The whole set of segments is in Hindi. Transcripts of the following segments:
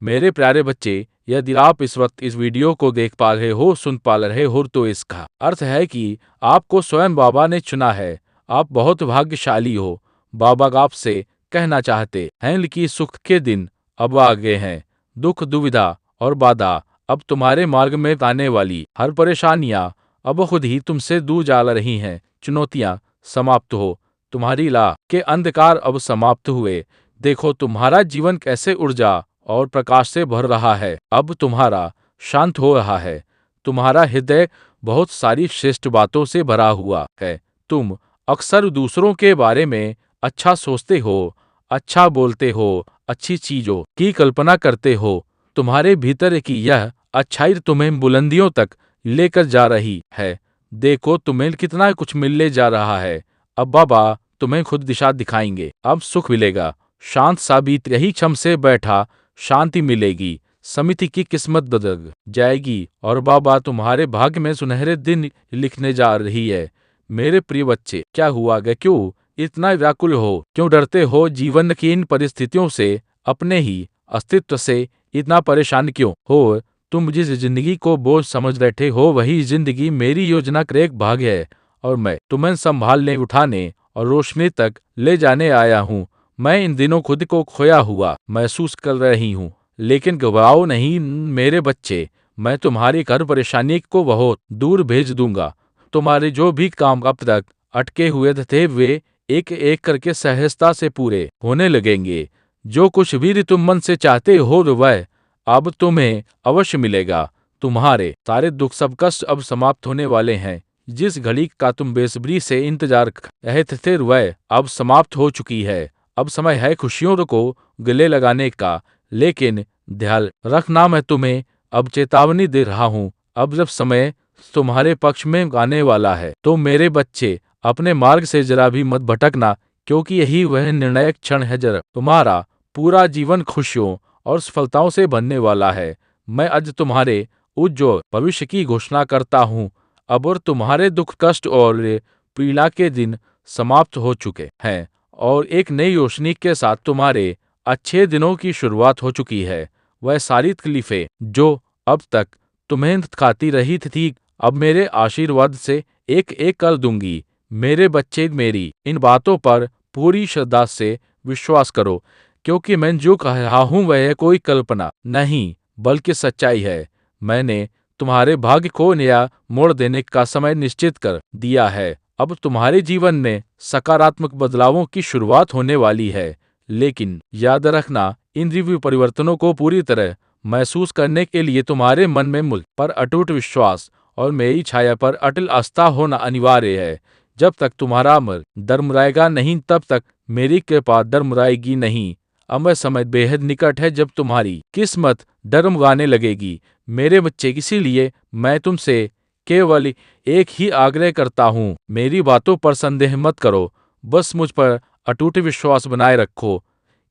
मेरे प्यारे बच्चे, यदि आप इस वक्त इस वीडियो को देख पा रहे हो, सुन पा रहे हो, तो इसका अर्थ है कि आपको स्वयं बाबा ने चुना है। आप बहुत भाग्यशाली हो। बाबा आपसे कहना चाहते हैं कि सुख के दिन अब आ गए हैं। दुख, दुविधा और बाधा अब तुम्हारे मार्ग में आने वाली हर परेशानियां अब खुद ही तुमसे दूर जा रही हैं। चुनौतियां समाप्त हो, तुम्हारी राह के अंधकार अब समाप्त हुए। देखो तुम्हारा जीवन कैसे ऊर्जा और प्रकाश से भर रहा है। अब तुम्हारा शांत हो रहा है। तुम्हारा हृदय बहुत सारी श्रेष्ठ बातों से भरा हुआ है। तुम अक्सर दूसरों के बारे में अच्छा सोचते हो, अच्छा बोलते हो, अच्छी चीजों की कल्पना करते हो। तुम्हारे भीतर की यह अच्छाई तुम्हें बुलंदियों तक लेकर जा रही है। देखो तुम्हें कितना कुछ मिलने जा रहा है। अब बाबा तुम्हें खुद दिशा दिखाएंगे। अब सुख मिलेगा। शांत सा बीत रही क्षम से बैठा शांति मिलेगी। समिति की किस्मत बदल जाएगी और बाबा तुम्हारे भाग्य में सुनहरे दिन लिखने जा रही है। मेरे प्रिय बच्चे, क्या हुआ गया? क्यों इतना व्याकुल हो? क्यों डरते हो जीवन की इन परिस्थितियों से? अपने ही अस्तित्व से इतना परेशान क्यों हो? तुम जिस जिंदगी को बोझ समझ बैठे हो, वही जिंदगी मेरी योजना का एक भाग है और मैं तुम्हें संभालने, उठाने और रोशनी तक ले जाने आया हूँ। मैं इन दिनों खुद को खोया हुआ महसूस कर रही हूँ, लेकिन घबराओ नहीं मेरे बच्चे। मैं तुम्हारी हर परेशानी को बहुत दूर भेज दूंगा। तुम्हारे जो भी काम अब तक अटके हुए थे, वे एक एक करके सहजता से पूरे होने लगेंगे। जो कुछ भी तुम मन से चाहते हो, वह अब तुम्हें अवश्य मिलेगा। तुम्हारे सारे दुख, सब कष्ट अब समाप्त होने वाले हैं। जिस घड़ी का तुम बेसब्री से इंतजार कर रहे थे, वह अब समाप्त हो चुकी है। अब समय है खुशियों को गले लगाने का। लेकिन ध्यान रखना, मैं तुम्हें अब चेतावनी दे रहा हूँ। अब जब समय तुम्हारे पक्ष में आने वाला है, तो मेरे बच्चे अपने मार्ग से जरा भी मत भटकना, क्योंकि यही वह निर्णायक क्षण है जरा तुम्हारा पूरा जीवन खुशियों और सफलताओं से बनने वाला है। मैं आज तुम्हारे उज्ज्वल भविष्य की घोषणा करता हूँ। अब और तुम्हारे दुख, कष्ट और पीड़ा के दिन समाप्त हो चुके हैं और एक नई रोशनी के साथ तुम्हारे अच्छे दिनों की शुरुआत हो चुकी है। वह सारी तकलीफें जो अब तक तुम्हें खाती रही थी, अब मेरे आशीर्वाद से एक एक कर दूंगी। मेरे बच्चे, मेरी इन बातों पर पूरी श्रद्धा से विश्वास करो, क्योंकि मैं जो कह रहा हूँ वह कोई कल्पना नहीं बल्कि सच्चाई है। मैंने तुम्हारे भाग्य को नया मोड़ देने का समय निश्चित कर दिया है। अब तुम्हारे जीवन में सकारात्मक बदलावों की शुरुआत होने वाली है। लेकिन याद रखना, इन दिव्य परिवर्तनों को पूरी तरह महसूस करने के लिए तुम्हारे मन में मुझ पर अटूट विश्वास और मेरी छाया पर अटल आस्था होना अनिवार्य है। जब तक तुम्हारा अमर डगमगाएगा नहीं, तब तक मेरी कृपा डगमगाएगी नहीं। अब समय बेहद निकट है जब तुम्हारी किस्मत डगमगाने लगेगी मेरे बच्चे। इसीलिए मैं तुमसे केवल एक ही आग्रह करता हूँ, मेरी बातों पर संदेह मत करो। बस मुझ पर अटूट विश्वास बनाए रखो,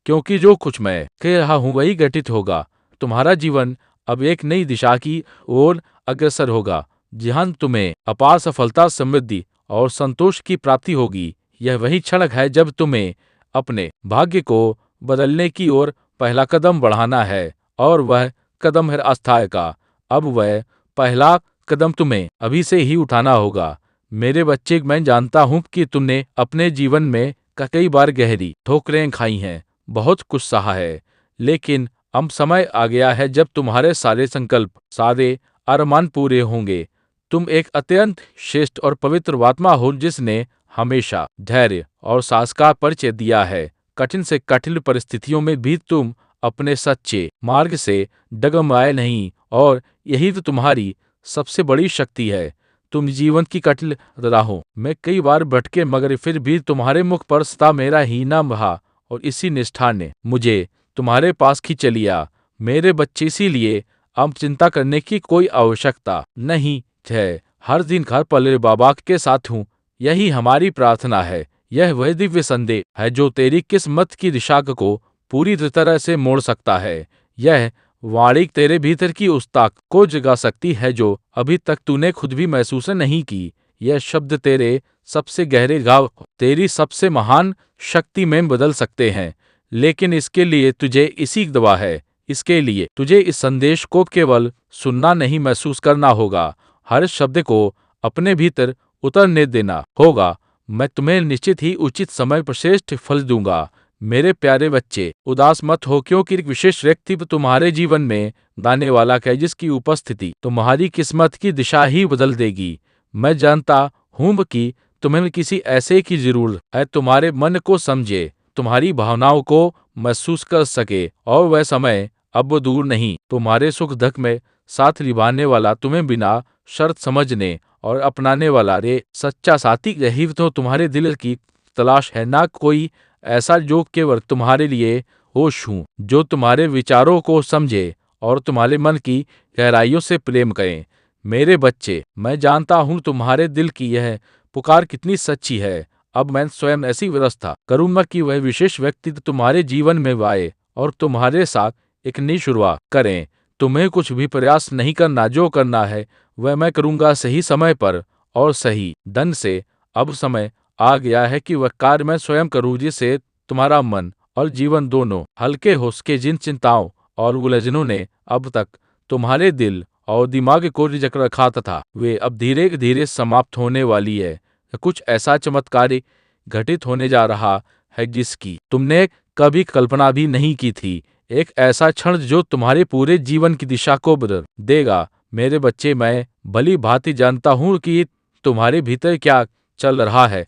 क्योंकि जो कुछ मैं कह रहा हूँ वही घटित होगा। तुम्हारा जीवन अब एक नई दिशा की ओर अग्रसर होगा, जहाँ तुम्हें अपार सफलता, समृद्धि और संतोष की प्राप्ति होगी। यह वही क्षण है जब तुम्हें अपने भाग्य को बदलने की ओर पहला कदम बढ़ाना है, और वह कदम है आस्था का। अब वह पहला कदम तुम्हें अभी से ही उठाना होगा। मेरे बच्चे, मैं जानता हूँ कि तुमने अपने जीवन में कई बार गहरी ठोकरें खाई हैं, बहुत कुछ सहा है, लेकिन अब समय आ गया है जब तुम्हारे सारे संकल्प, सारे अरमान पूरे होंगे। तुम एक अत्यंत श्रेष्ठ और पवित्र आत्मा हो, जिसने हमेशा धैर्य और साहस का परिचय दिया है। कठिन से कठिन परिस्थितियों में भी तुम अपने सच्चे मार्ग से डगमगाए नहीं, और यही तो तुम्हारी सबसे बड़ी शक्ति है। तुम जीवन की कठिन राहों में कई बार भटके, मगर फिर भी तुम्हारे मुख पर सदा मेरा ही नाम रहा, और इसी निष्ठा ने मुझे तुम्हारे पास खींच लिया। मेरे बच्चे, इसीलिए अब चिंता करने की कोई आवश्यकता नहीं है। हर दिन हर पल बाबा के साथ हूँ, यही हमारी प्रार्थना है। यह वह दिव्य संदेश है जो तेरी किस्मत की दिशा को पूरी तरह से मोड़ सकता है। यह वाणी तेरे भीतर की उस ताकत को जगा सकती है जो अभी तक तूने खुद भी महसूस नहीं की। यह शब्द तेरे सबसे गहरे घाव, तेरी सबसे महान शक्ति में बदल सकते हैं। लेकिन इसके लिए तुझे इसी दवा है, इसके लिए तुझे इस संदेश को केवल सुनना नहीं, महसूस करना होगा। हर शब्द को अपने भीतर उतरने देना होगा। मैं तुम्हें निश्चित ही उचित समय पर श्रेष्ठ फल दूंगा। मेरे प्यारे बच्चे, उदास मत हो, क्योंकि एक विशेष व्यक्ति तुम्हारे जीवन में आने वाला है जिसकी उपस्थिति तुम्हारी किस्मत की दिशा ही बदल देगी। मैं जानता हूँ कि तुम्हें किसी ऐसे की जरूरत है, तुम्हारे मन को समझे, तुम्हारी भावनाओं को महसूस कर सके, और वह समय अब दूर नहीं। तुम्हारे सुख दुख में साथ निभाने वाला, तुम्हें बिना शर्त समझने और अपनाने वाला रे सच्चा साथी, यही तो तुम्हारे दिल की तलाश है। ना कोई ऐसा जो केवल तुम्हारे लिए होश हूँ, जो तुम्हारे विचारों को समझे और तुम्हारे मन की गहराइयों से प्रेम करें। मेरे बच्चे, मैं जानता हूँ तुम्हारे दिल की यह पुकार कितनी सच्ची है। अब मैं स्वयं ऐसी व्यवस्था करूंगा कि वह विशेष व्यक्ति तुम्हारे जीवन में आए और तुम्हारे साथ एक नई शुरुआत करें। तुम्हें कुछ भी प्रयास नहीं करना, जो करना है वह मैं करूंगा सही समय पर और सही ढंग से। अब समय आ गया है कि वह कार्य मैं स्वयं करूं, जिससे तुम्हारा मन और जीवन दोनों हल्के हो सके। जिन चिंताओं और उलझनों ने अब तक तुम्हारे दिल और दिमाग को रिझक रखा था, वे अब धीरे धीरे समाप्त होने वाली है। कुछ ऐसा चमत्कारी घटित होने जा रहा है जिसकी तुमने कभी कल्पना भी नहीं की थी। एक ऐसा क्षण जो तुम्हारे पूरे जीवन की दिशा को बदल देगा। मेरे बच्चे, मैं भली भांति जानता हूँ कि तुम्हारे भीतर क्या चल रहा है,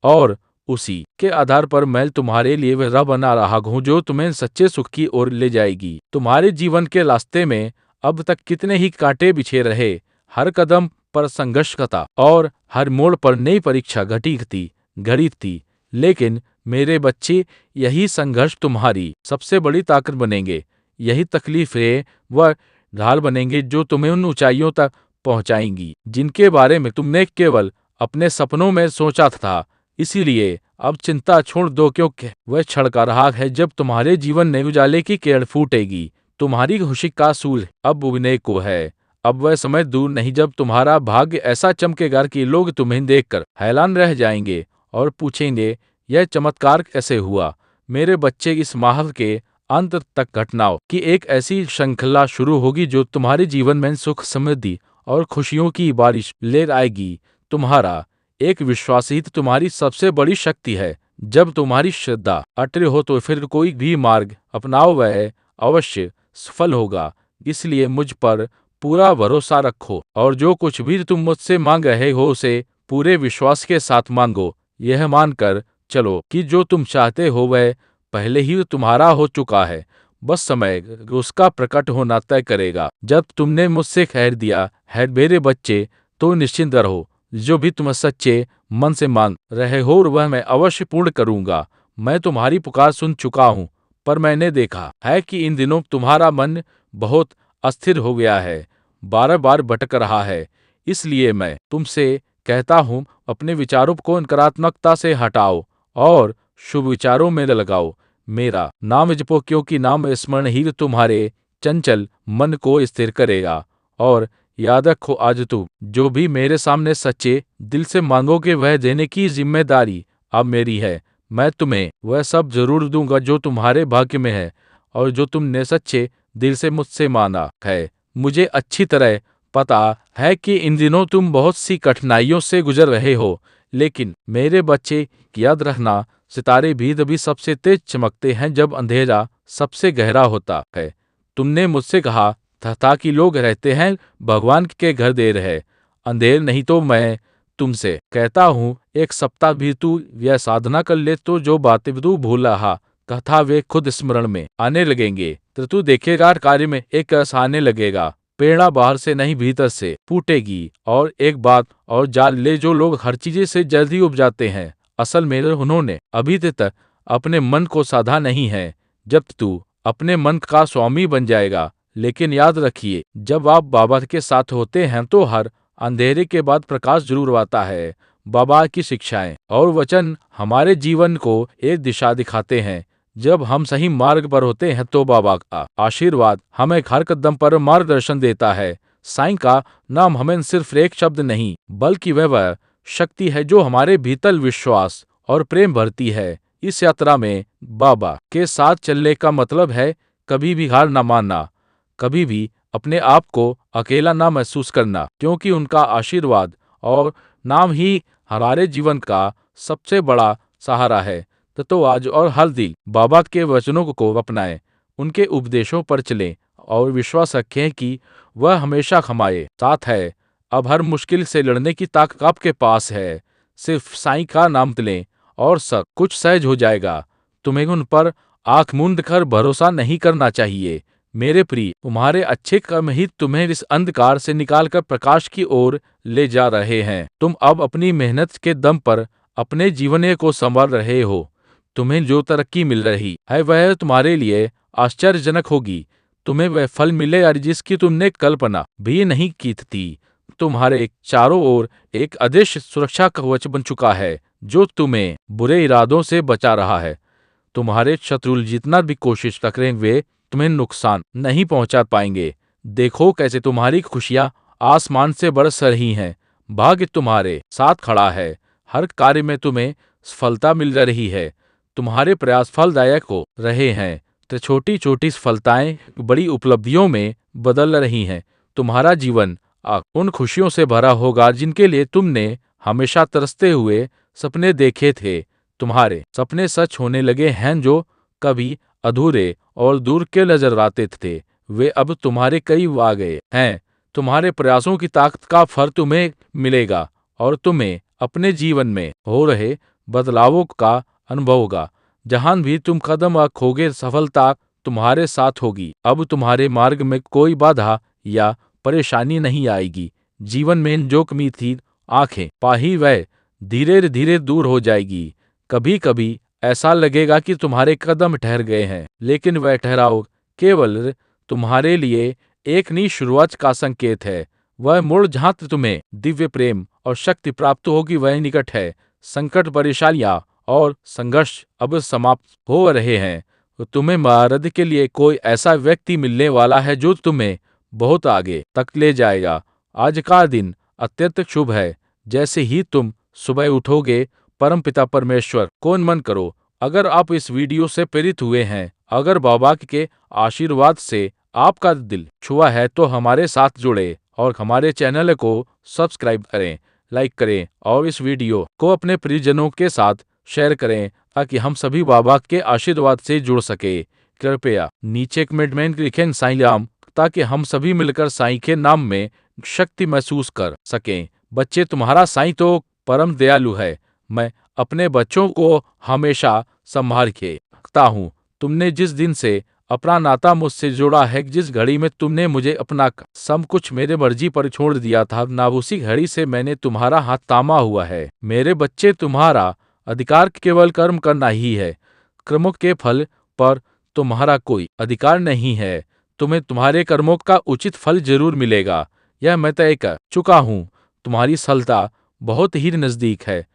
और उसी के आधार पर मैं तुम्हारे लिए वह राह बना रहा हूँ जो तुम्हें सच्चे सुख की ओर ले जाएगी। तुम्हारे जीवन के रास्ते में अब तक कितने ही कांटे बिछे रहे, हर कदम पर संघर्ष था और हर मोड़ पर नई परीक्षा घड़ी थी। लेकिन मेरे बच्चे, यही संघर्ष तुम्हारी सबसे बड़ी ताकत बनेंगे। यही तकलीफें वह ढाल बनेंगे जो तुम्हें उन ऊंचाइयों तक पहुंचाएंगी जिनके बारे में तुमने केवल अपने सपनों में सोचा था। इसीलिए अब चिंता छोड़ दो, क्योंकि वह क्षण आ रहा है जब तुम्हारे जीवन में उजाले की किरण फूटेगी। तुम्हारी खुशी का सूर्य अब उगने को है। अब वह समय दूर नहीं जब तुम्हारा भाग्य ऐसा चमकेगा कि लोग तुम्हें देखकर हैरान रह जाएंगे और पूछेंगे, यह चमत्कार कैसे हुआ। मेरे बच्चे, इस माह के अंत तक घटनाओं की एक ऐसी श्रृंखला शुरू होगी जो तुम्हारे जीवन में सुख, समृद्धि और खुशियों की बारिश ले आएगी। तुम्हारा एक विश्वास ही तुम्हारी सबसे बड़ी शक्ति है। जब तुम्हारी श्रद्धा अटल हो तो फिर कोई भी मार्ग अपनाओ, वह अवश्य सफल होगा। इसलिए मुझ पर पूरा भरोसा रखो और जो कुछ भी तुम मुझसे मांग रहे हो उसे पूरे विश्वास के साथ मांगो। यह मानकर चलो कि जो तुम चाहते हो वह पहले ही तुम्हारा हो चुका है। बस समय उसका प्रकट होना तय करेगा। जब तुमने मुझसे खैर दिया है मेरे बच्चे, तो निश्चिंत रहो, जो भी तुम सच्चे मन से मांग रहे हो वह मैं अवश्य पूर्ण करूंगा। मैं तुम्हारी पुकार सुन चुका हूँ, पर मैंने देखा है कि इन दिनों तुम्हारा मन बहुत अस्थिर हो गया है, बार बार भटक रहा है। इसलिए मैं तुमसे कहता हूँ, अपने विचारों को नकारात्मकता से हटाओ और शुभ विचारों में लगाओ। मेरा नाम जपो, क्योंकि नाम स्मरण ही तुम्हारे चंचल मन को स्थिर करेगा। और याद रखो, आज तुम जो भी मेरे सामने सच्चे दिल से मांगोगे वह देने की जिम्मेदारी अब मेरी है। मैं तुम्हें वह सब जरूर दूंगा जो तुम्हारे भाग्य में है और जो तुमने सच्चे दिल से मुझसे मांगा है। मुझे अच्छी तरह पता है कि इन दिनों तुम बहुत सी कठिनाइयों से गुजर रहे हो, लेकिन मेरे बच्चे याद रखना, सितारे भी तभी सबसे तेज चमकते हैं जब अंधेरा सबसे गहरा होता है। तुमने मुझसे कहा था कि लोग रहते हैं भगवान के घर देर है, अंधेर नहीं। तो मैं तुमसे कहता हूँ, एक सप्ताह भी तू यह साधना कर ले तो जो बातें तू भूल रहा था वे खुद स्मरण में आने लगेंगे। तो तू देखेगा कार्य में एक रस आने लगेगा। प्रेरणा बाहर से नहीं भीतर से फूटेगी। और एक बात और जान ले, जो लोग हर चीज से जल्दी उब जाते हैं, असल में उन्होंने अभी तक अपने मन को साधा नहीं है। जब तू अपने मन का स्वामी बन जाएगा। लेकिन याद रखिए, जब आप बाबा के साथ होते हैं तो हर अंधेरे के बाद प्रकाश जरूर आता है। बाबा की शिक्षाएं और वचन हमारे जीवन को एक दिशा दिखाते हैं। जब हम सही मार्ग पर होते हैं तो बाबा का आशीर्वाद हमें हर कदम पर मार्गदर्शन देता है। साईं का नाम हमें सिर्फ एक शब्द नहीं, बल्कि वह शक्ति है जो हमारे भीतर विश्वास और प्रेम भरती है। इस यात्रा में बाबा के साथ चलने का मतलब है कभी भी हार ना मानना, कभी भी अपने आप को अकेला ना महसूस करना, क्योंकि उनका आशीर्वाद और नाम ही हमारे जीवन का सबसे बड़ा सहारा है। तो आज और हर दिन बाबा के वचनों को अपनाएं, उनके उपदेशों पर चलें और विश्वास रखें कि वह हमेशा हमारे साथ है। अब हर मुश्किल से लड़ने की ताकत आपके पास है। सिर्फ साईं का नाम लें और सब कुछ सहज हो जाएगा। तुम्हें उन पर आंख मूंद कर भरोसा नहीं करना चाहिए। मेरे प्रिय, तुम्हारे अच्छे कर्म ही तुम्हें इस अंधकार से निकालकर प्रकाश की ओर ले जा रहे हैं। तुम अब अपनी मेहनत के दम पर अपने जीवन को संवार रहे हो। तुम्हें जो तरक्की मिल रही है वह तुम्हारे लिए आश्चर्यजनक होगी। तुम्हें वह फल मिलेगा जिसकी तुमने कल्पना भी नहीं की थी। तुम्हारे चारों ओर एक अदृश्य सुरक्षा कवच बन चुका है जो तुम्हें बुरे इरादों से बचा रहा है। तुम्हारे शत्रु जितना भी कोशिश करें वे तुम्हें नुकसान नहीं पहुंचा पाएंगे। देखो कैसे तुम्हारी खुशियां आसमान से बरस रही हैं। भाग्य तुम्हारे साथ खड़ा है। हर कार्य में तुम्हें सफलता मिल रही है। तुम्हारे प्रयास फलदायक हो रहे हैं। तो छोटी छोटी सफलताएं बड़ी उपलब्धियों में बदल रही हैं। तुम्हारा जीवन उन खुशियों से भरा होगा जिनके लिए तुमने हमेशा तरसते हुए सपने देखे थे। तुम्हारे सपने सच होने लगे हैं जो कभी अधूरे और दूर के नजर आते थे, वे अब तुम्हारे करीब आ गए हैं। तुम्हारे प्रयासों की ताकत का फल तुम्हें मिलेगा और तुम्हें अपने जीवन में हो रहे बदलावों का अनुभव होगा। जहां भी तुम कदम रखोगे सफलता तुम्हारे साथ होगी। अब तुम्हारे मार्ग में कोई बाधा या परेशानी नहीं आएगी। जीवन में जो कमी थी आंखें पाही वह धीरे धीरे दूर हो जाएगी। कभी कभी ऐसा लगेगा कि तुम्हारे कदम ठहर गए हैं, लेकिन वह ठहराव केवल तुम्हारे लिए एक नई शुरुआत का संकेत है। वह मोड़ जहां तुम्हें दिव्य प्रेम और शक्ति प्राप्त होगी वह निकट है। संकट, परेशानियां और संघर्ष अब समाप्त हो रहे हैं। तुम्हें मदद के लिए कोई ऐसा व्यक्ति मिलने वाला है जो तुम्हें बहुत आगे तक ले जाएगा। आज का दिन अत्यंत शुभ है। जैसे ही तुम सुबह उठोगे परमपिता परमेश्वर को नमन करो। अगर आप इस वीडियो से प्रेरित हुए हैं, अगर बाबा के आशीर्वाद से आपका दिल छुआ है तो हमारे साथ जुड़े और हमारे चैनल को सब्सक्राइब करें, लाइक करें और इस वीडियो को अपने परिजनों के साथ शेयर करें ताकि हम सभी बाबा के आशीर्वाद से जुड़ सके। कृपया नीचे कमेंट में लिखें साईं राम, ताकि हम सभी मिलकर साईं के नाम में शक्ति महसूस कर सकें। बच्चे, तुम्हारा साईं तो परम दयालु है। मैं अपने बच्चों को हमेशा संभाल के रखता हूँ। तुमने जिस दिन से अपना नाता मुझसे जोड़ा है, जिस घड़ी में तुमने मुझे अपना सब कुछ मेरे मर्जी पर छोड़ दिया था, ना उसी घड़ी से मैंने तुम्हारा हाथ थामा हुआ है। मेरे बच्चे, तुम्हारा अधिकार केवल कर्म करना ही है। कर्मों के फल पर तुम्हारा कोई अधिकार नहीं है। तुम्हें तुम्हारे कर्मों का उचित फल जरूर मिलेगा, यह मैं तय कर चुका हूँ। तुम्हारी सफलता बहुत ही नजदीक है।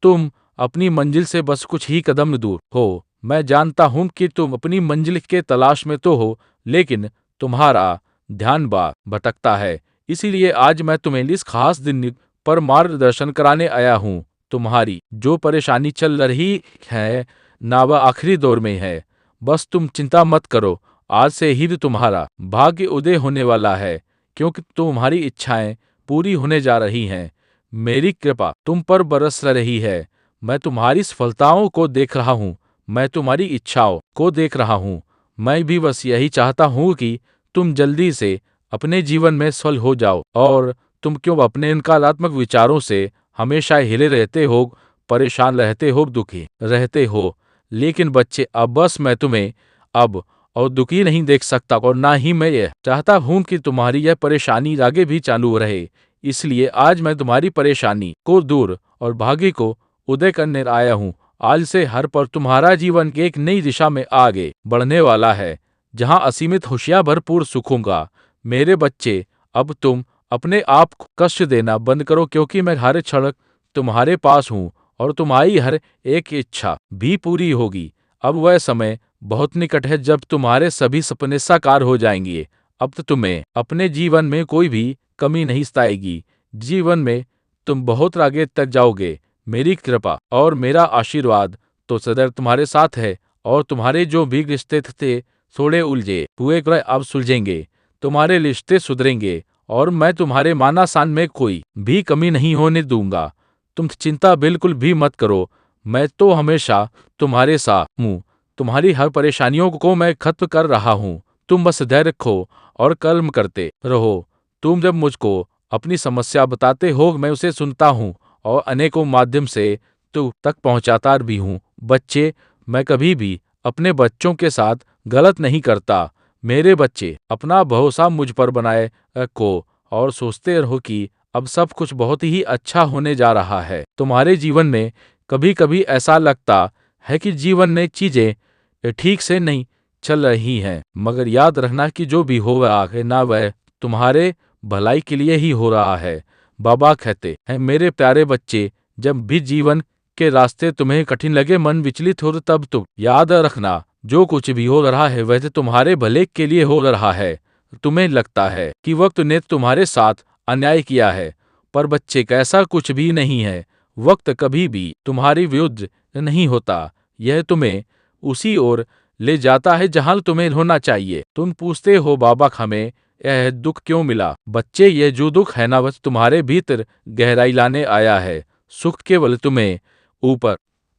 तुम अपनी मंजिल से बस कुछ ही कदम दूर हो। मैं जानता हूं कि तुम अपनी मंजिल के तलाश में तो हो, लेकिन तुम्हारा ध्यान भटकता है। इसीलिए आज मैं तुम्हें इस खास दिन पर मार्गदर्शन कराने आया हूं। तुम्हारी जो परेशानी चल रही है ना वह आखिरी दौर में है। बस तुम चिंता मत करो। आज से ही तुम्हारा भाग्य उदय होने वाला है, क्योंकि तुम्हारी इच्छाएं पूरी होने जा रही हैं। मेरी कृपा तुम पर बरस रही है। मैं तुम्हारी सफलताओं को देख रहा हूँ। मैं तुम्हारी इच्छाओं को देख रहा हूँ। मैं भी बस यही चाहता हूँ कि तुम जल्दी से अपने जीवन में सफल हो जाओ। और तुम क्यों अपने नकारात्मक विचारों से हमेशा हिले रहते हो, परेशान रहते हो, दुखी रहते हो। लेकिन बच्चे, अब बस मैं तुम्हें अब और दुखी नहीं देख सकता, और ना ही मैं यह चाहता हूँ कि तुम्हारी यह परेशानी आगे भी चालू रहे। इसलिए आज मैं तुम्हारी परेशानी को दूर और भाग्य को उदय करने आया हूँ। आज से हर पर तुम्हारा जीवन की एक नई दिशा में आगे बढ़ने वाला है, जहाँ असीमित खुशियाँ भरपूर सुख होगा। मेरे बच्चे, अब तुम अपने आप को कष्ट देना बंद करो, क्योंकि मैं हर क्षण तुम्हारे पास हूँ और तुम्हारी हर एक इच्छा भी पूरी होगी। अब वह समय बहुत निकट है जब तुम्हारे सभी सपने साकार हो जाएंगे। अब तो तुम्हें अपने जीवन में कोई भी कमी नहीं सताएगी। जीवन में तुम बहुत आगे तक जाओगे। मेरी कृपा और मेरा आशीर्वाद तो सदैव तुम्हारे साथ है, और तुम्हारे जो भी रिश्ते थे थोड़े उलझे हुए ग्रह अब सुलझेंगे, तुम्हारे रिश्ते सुधरेंगे और मैं तुम्हारे मानासान में कोई भी कमी नहीं होने दूंगा। तुम चिंता बिल्कुल भी मत करो, मैं तो हमेशा तुम्हारे साथ हूँ। तुम्हारी हर परेशानियों को मैं खत्म कर रहा हूँ। तुम बस धैर्य रखो और कर्म करते रहो। तुम जब मुझको अपनी समस्या बताते हो, मैं उसे सुनता हूँ और अनेकों माध्यम से तू तक पहुँचाता भी हूँ। बच्चे, मैं कभी भी अपने बच्चों के साथ गलत नहीं करता। मेरे बच्चे, अपना भरोसा मुझ पर बनाए रखो और सोचते रहो कि अब सब कुछ बहुत ही अच्छा होने जा रहा है। तुम्हारे जीवन में कभी कभी ऐसा लगता है कि जीवन में चीजें ठीक से नहीं चल रही हैं, मगर याद रखना कि जो भी हो रहा है ना, वह तुम्हारे भलाई के लिए ही हो रहा है। बाबा कहते हैं, मेरे प्यारे बच्चे, जब भी जीवन के रास्ते तुम्हें कठिन लगे, मन विचलित हो, तब तुम याद रखना, जो कुछ भी हो रहा है वह तुम्हारे भले के लिए हो रहा है। तुम्हें लगता है कि वक्त ने तुम्हारे साथ अन्याय किया है, पर बच्चे, कैसा कुछ भी नहीं है। वक्त कभी भी तुम्हारी विरुद्ध नहीं होता, यह तुम्हें उसी ओर ले जाता है जहां तुम्हें होना चाहिए। तुम पूछते हो, बाबा हमें यह दुख क्यों मिला? बच्चे, यह जो दुख है ना, वह तुम्हारे भीतर गहराई लाने आया है। सुख केवल तुम्हें ऊपर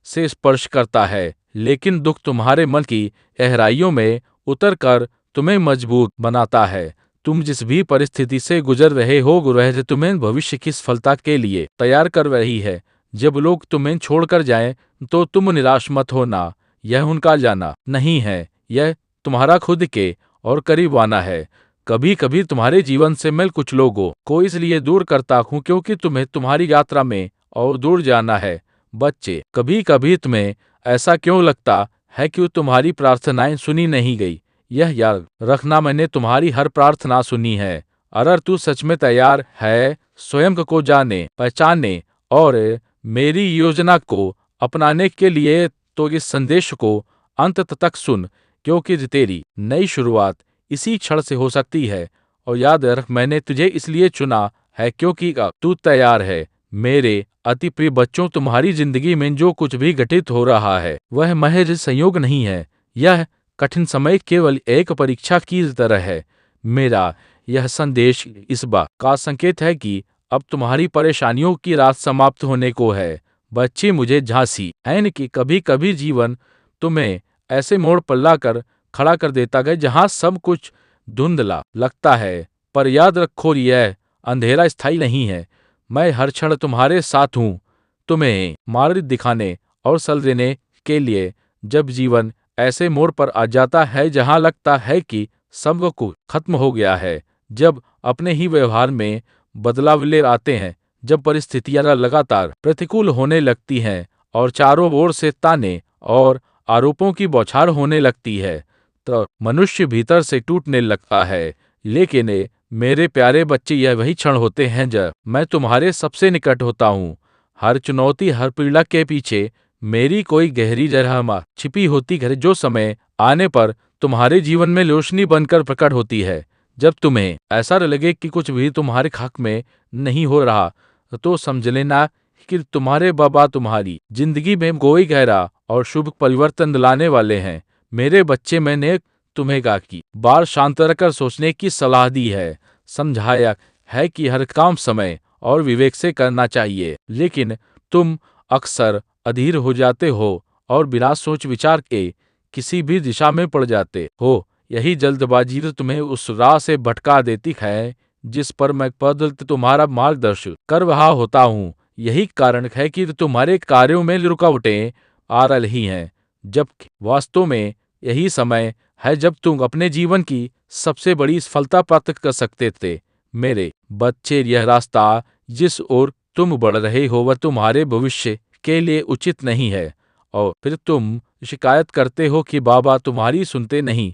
से स्पर्श करता है, लेकिन दुख तुम्हारे मन की गहराइयों में उतर कर तुम्हें मजबूत बनाता है। तुम जिस भी परिस्थिति से गुजर रहे हो, वह तुम्हें भविष्य की सफलता के लिए तैयार कर रही है। जब लोग तुम्हें छोड़कर जाएं, तो तुम निराश मत होना। यह उनका जाना नहीं है, यह तुम्हारा खुद के और करीब आना है। कभी कभी तुम्हारे जीवन से मैं कुछ लोगों को इसलिए दूर करता हूँ क्योंकि तुम्हें तुम्हारी यात्रा में और दूर जाना है। बच्चे, कभी कभी तुम्हें ऐसा क्यों लगता है कि तुम्हारी प्रार्थनाएं सुनी नहीं गई? यह याद रखना, मैंने तुम्हारी हर प्रार्थना सुनी है। अगर तू सच में तैयार है स्वयं को जाने, पहचानने और मेरी योजना को अपनाने के लिए, तो इस संदेश को अंत तक सुन, क्योंकि तेरी नई शुरुआत इसी क्षण से हो सकती है। और याद रख, मैंने तुझे इसलिए चुना है क्योंकि तू तैयार है। मेरे अति प्रिय बच्चों, तुम्हारी जिंदगी में जो कुछ भी घटित हो रहा है वह महज संयोग नहीं है। यह कठिन समय केवल एक परीक्षा की तरह है। मेरा यह संदेश इस बात का संकेत है कि अब तुम्हारी परेशानियों की रात समाप्त होने को है। बच्चे, मुझे झांसी है कि कभी कभी जीवन तुम्हें ऐसे मोड़ पर लाकर खड़ा कर देता है जहां सब कुछ धुंधला लगता है, पर याद रखो, यह अंधेरा स्थायी नहीं है। मैं हर क्षण तुम्हारे साथ हूँ, तुम्हें मार्ग दिखाने और सलाह देने के लिए। जब जीवन ऐसे मोड़ पर आ जाता है जहां लगता है कि सब कुछ खत्म हो गया है, जब अपने ही व्यवहार में बदलाव ले आते हैं, जब परिस्थितियां लगातार प्रतिकूल होने लगती हैं और चारों ओर से ताने और आरोपों की बौछार होने लगती है, तो मनुष्य भीतर से टूटने लगता है। लेकिन मेरे प्यारे बच्चे, यह वही क्षण होते हैं जब मैं तुम्हारे सबसे निकट होता हूँ। हर चुनौती, हर पीड़ा के पीछे मेरी कोई गहरी रहमा छिपी होती है, जो समय आने पर तुम्हारे जीवन में रोशनी बनकर प्रकट होती है। जब तुम्हें ऐसा लगे कि कुछ भी तुम्हारे हक में नहीं हो रहा, तो समझ लेना कि तुम्हारे बाबा तुम्हारी जिंदगी में कोई गहरा और शुभ परिवर्तन लाने वाले हैं। मेरे बच्चे, मैंने तुम्हें कहा कि बार शांत रहकर सोचने की सलाह दी है, समझाया है कि हर काम समय और विवेक से करना चाहिए, लेकिन तुम अक्सर अधीर हो जाते हो और बिना सोच विचार के किसी भी दिशा में पड़ जाते हो। यही जल्दबाजी तुम्हें उस राह से भटका देती है जिस पर मैं बदल तुम्हारा मार्गदर्शन कर रहा होता हूँ। यही कारण है कि तुम्हारे कार्यों में रुकावटें आ रही हैं, जबकि वास्तव में यही समय है जब तुम अपने जीवन की सबसे बड़ी सफलता प्राप्त कर सकते थे। मेरे बच्चे, यह रास्ता जिस ओर तुम बढ़ रहे हो वह तुम्हारे भविष्य के लिए उचित नहीं है, और फिर तुम शिकायत करते हो कि बाबा तुम्हारी सुनते नहीं,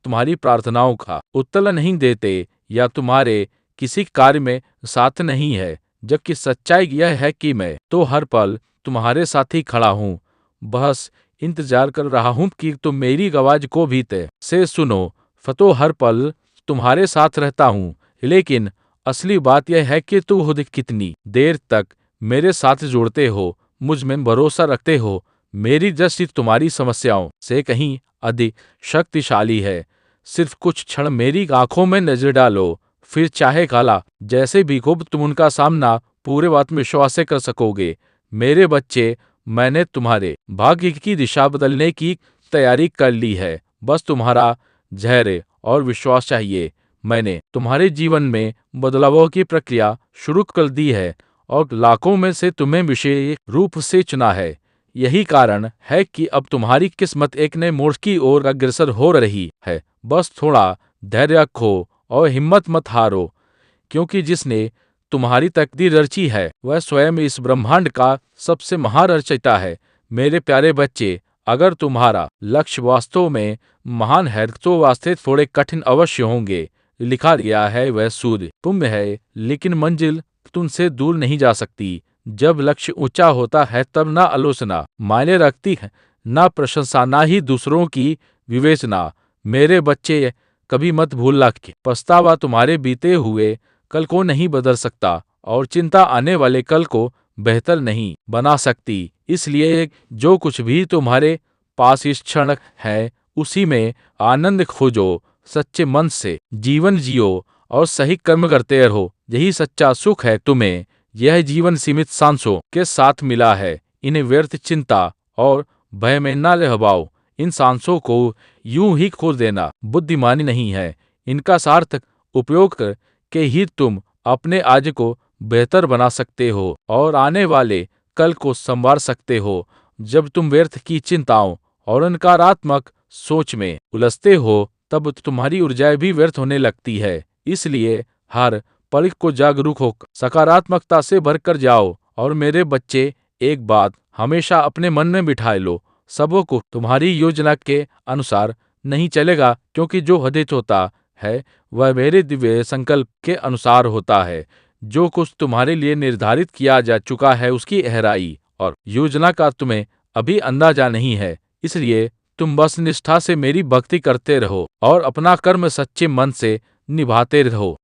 तुम्हारी प्रार्थनाओं का उत्तर नहीं देते या तुम्हारे किसी कार्य में साथ नहीं है। जबकि सच्चाई यह है कि मैं तो हर पल तुम्हारे साथ ही खड़ा हूँ, बस इंतजार कर रहा हूँ कि तुम मेरी आवाज को भी तय से सुनो। फतो हर पल तुम्हारे साथ रहता हूँ, लेकिन असली बात यह है कि तुम खुद कितनी देर तक मेरे साथ जुड़ते हो, मुझ में भरोसा रखते हो। मेरी दृष्टि तुम्हारी समस्याओं से कहीं अधिक शक्तिशाली है। सिर्फ कुछ क्षण मेरी आंखों में नजर डालो, फिर चाहे काला जैसे भी हो तुम उनका सामना पूरे आत्मविश्वास से कर सकोगे। मेरे बच्चे, मैंने तुम्हारे भाग्य की दिशा बदलने की तैयारी कर ली है, बस तुम्हारा धैर्य और विश्वास चाहिए। मैंने तुम्हारे जीवन में बदलावों की प्रक्रिया शुरू कर दी है और लाखों में से तुम्हें विशेष रूप से चुना है। यही कारण है कि अब तुम्हारी किस्मत एक नए मोड़ की ओर अग्रसर हो रही है। बस थोड़ा धैर्य रखो और हिम्मत मत हारो, क्योंकि जिसने तुम्हारी तकदीर रची है वह स्वयं इस ब्रह्मांड का सबसे महान रचयिता है। मेरे प्यारे बच्चे, अगर तुम्हारा लक्ष्य वास्तव में महान है तो वास्ते थोड़े कठिन अवश्य होंगे। लिखा गया है वह सूर्य तुम में है, लेकिन मंजिल तुमसे दूर नहीं जा सकती। जब लक्ष्य ऊंचा होता है तब ना आलोचना मायने रखती है, ना प्रशंसा, ना ही दूसरों की विवेचना। मेरे बच्चे, कभी मत भूलना कि पछतावा तुम्हारे बीते हुए कल को नहीं बदल सकता और चिंता आने वाले कल को बेहतर नहीं बना सकती। इसलिए जो कुछ भी तुम्हारे पास इस क्षण है उसी में आनंद खोजो, सच्चे मन से जीवन जियो और सही कर्म करते रहो। यही सच्चा सुख है। तुम्हें यह जीवन सीमित सांसों के साथ मिला है, इन्हें व्यर्थ चिंता और भय में न रहवाओ। इन सांसों को यूं ही खो देना बुद्धिमानी नहीं है। इनका सार्थक उपयोग करके ही तुम अपने आज को बेहतर बना सकते हो और आने वाले कल को संवार सकते हो। जब तुम व्यर्थ की चिंताओं और नकारात्मक सोच में उलझते हो तब तुम्हारी ऊर्जाएं भी व्यर्थ होने लगती है। इसलिए हर पल को जागरूक हो सकारात्मकता से भरकर जाओ। और मेरे बच्चे, एक बात हमेशा अपने मन में बिठाए लो, सबों को तुम्हारी योजना के अनुसार नहीं चलेगा, क्योंकि जो हदित होता है वह मेरे दिव्य संकल्प के अनुसार होता है। जो कुछ तुम्हारे लिए निर्धारित किया जा चुका है उसकी गहराई और योजना का तुम्हें अभी अंदाजा नहीं है। इसलिए तुम बस निष्ठा से मेरी भक्ति करते रहो और अपना कर्म सच्चे मन से निभाते रहो।